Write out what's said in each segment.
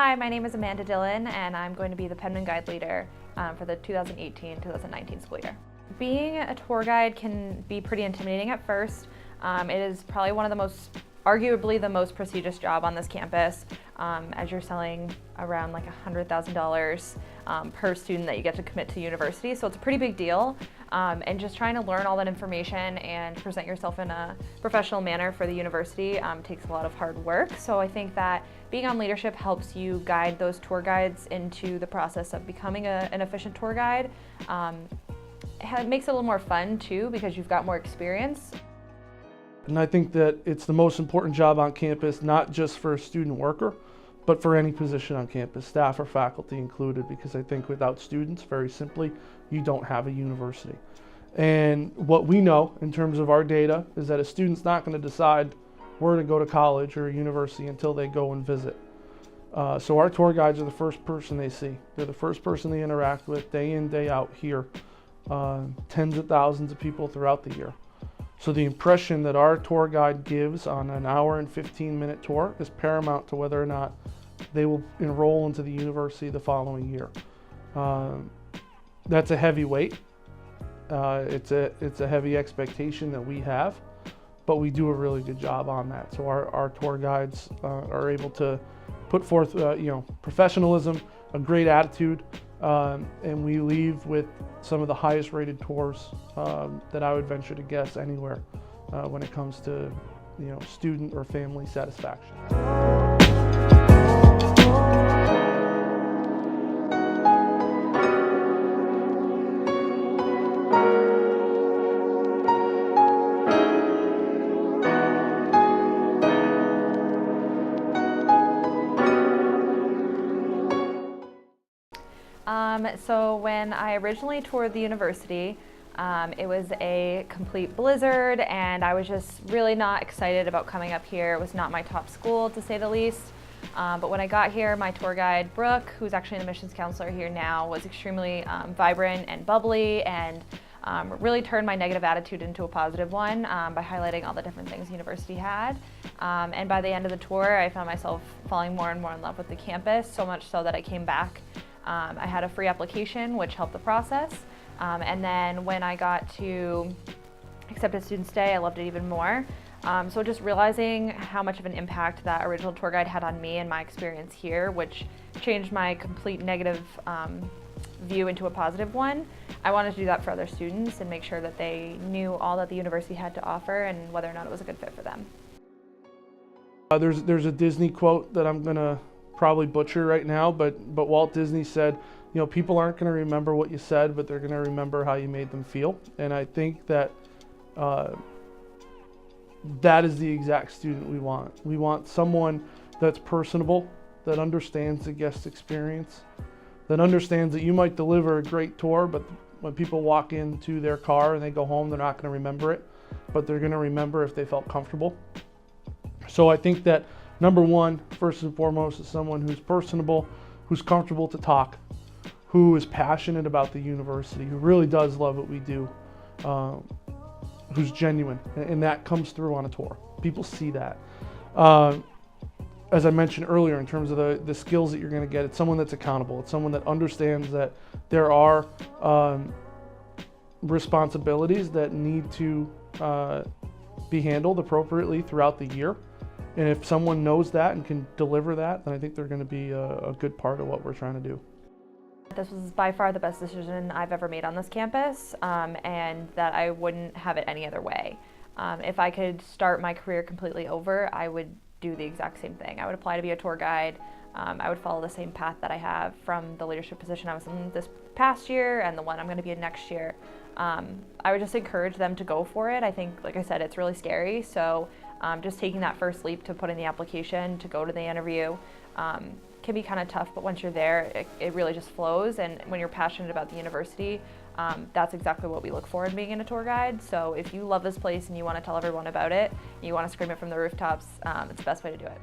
Hi, my name is Amanda Dillon, and I'm going to be the Penman Guide Leader for the 2018-2019 school year. Being a tour guide can be pretty intimidating at first. It is probably one of the arguably the most prestigious job on this campus, as you're selling around like $100,000 per student that you get to commit to university. So it's a pretty big deal, and just trying to learn all that information and present yourself in a professional manner for the university takes a lot of hard work. So I think that being on leadership helps you guide those tour guides into the process of becoming an efficient tour guide. It makes it a little more fun too, because you've got more experience. And I think that it's the most important job on campus, not just for a student worker, but for any position on campus, staff or faculty included, because I think without students, very simply, you don't have a university. And what we know in terms of our data is that a student's not going to decide where to go to college or a university until they go and visit. So our tour guides are the first person they see. They're the first person they interact with day in, day out here. Tens of thousands of people throughout the year. So the impression that our tour guide gives on an hour and 15-minute tour is paramount to whether or not they will enroll into the university the following year. That's a heavy weight. It's a heavy expectation that we have, but we do a really good job on that. So our tour guides are able to put forth professionalism, a great attitude, and we leave with some of the highest rated tours that I would venture to guess anywhere when it comes to student or family satisfaction. So when I originally toured the university, it was a complete blizzard, and I was just really not excited about coming up here. It was not my top school, to say the least. But when I got here, my tour guide, Brooke, who's actually an admissions counselor here now, was extremely vibrant and bubbly, and really turned my negative attitude into a positive one by highlighting all the different things the university had. And by the end of the tour, I found myself falling more and more in love with the campus, so much so that I came back. I had a free application, which helped the process. And then when I got to accepted student stay, I loved it even more. So just realizing how much of an impact that original tour guide had on me and my experience here, which changed my complete negative view into a positive one. I wanted to do that for other students and make sure that they knew all that the university had to offer and whether or not it was a good fit for them. There's a Disney quote that I'm gonna probably butcher right now, but Walt Disney said, people aren't going to remember what you said, but they're going to remember how you made them feel. And I think that that is the exact student we want. We want someone that's personable, that understands the guest experience, that understands that you might deliver a great tour, but when people walk into their car and they go home, they're not going to remember it, but they're going to remember if they felt comfortable. So I think that number one, first and foremost, is someone who's personable, who's comfortable to talk, who is passionate about the university, who really does love what we do, who's genuine, and that comes through on a tour. People see that. As I mentioned earlier, in terms of the skills that you're going to get, it's someone that's accountable. It's someone that understands that there are responsibilities that need to be handled appropriately throughout the year. And if someone knows that and can deliver that, then I think they're going to be a good part of what we're trying to do. This was by far the best decision I've ever made on this campus, and that I wouldn't have it any other way. If I could start my career completely over, I would do the exact same thing. I would apply to be a tour guide. I would follow the same path that I have from the leadership position I was in this past year and the one I'm going to be in next year. I would just encourage them to go for it. I think, like I said, it's really scary, so just taking that first leap to put in the application, to go to the interview, can be kind of tough, but once you're there, it really just flows. And when you're passionate about the university, that's exactly what we look for in being in a tour guide. So if you love this place and you want to tell everyone about it, you want to scream it from the rooftops, it's the best way to do it.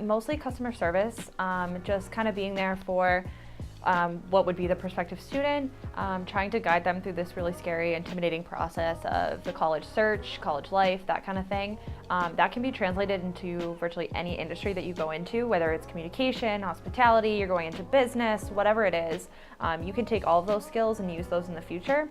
Mostly customer service, just kind of being there for what would be the prospective student, trying to guide them through this really scary, intimidating process of the college search, college life, that kind of thing. That can be translated into virtually any industry that you go into, whether it's communication, hospitality, you're going into business, whatever it is. You can take all of those skills and use those in the future.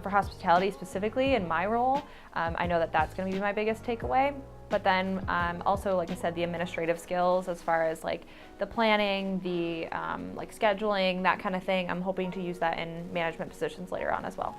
For hospitality specifically, in my role, I know that that's going to be my biggest takeaway. But then also, like I said, the administrative skills as far as like the planning, the like scheduling, that kind of thing. I'm hoping to use that in management positions later on as well.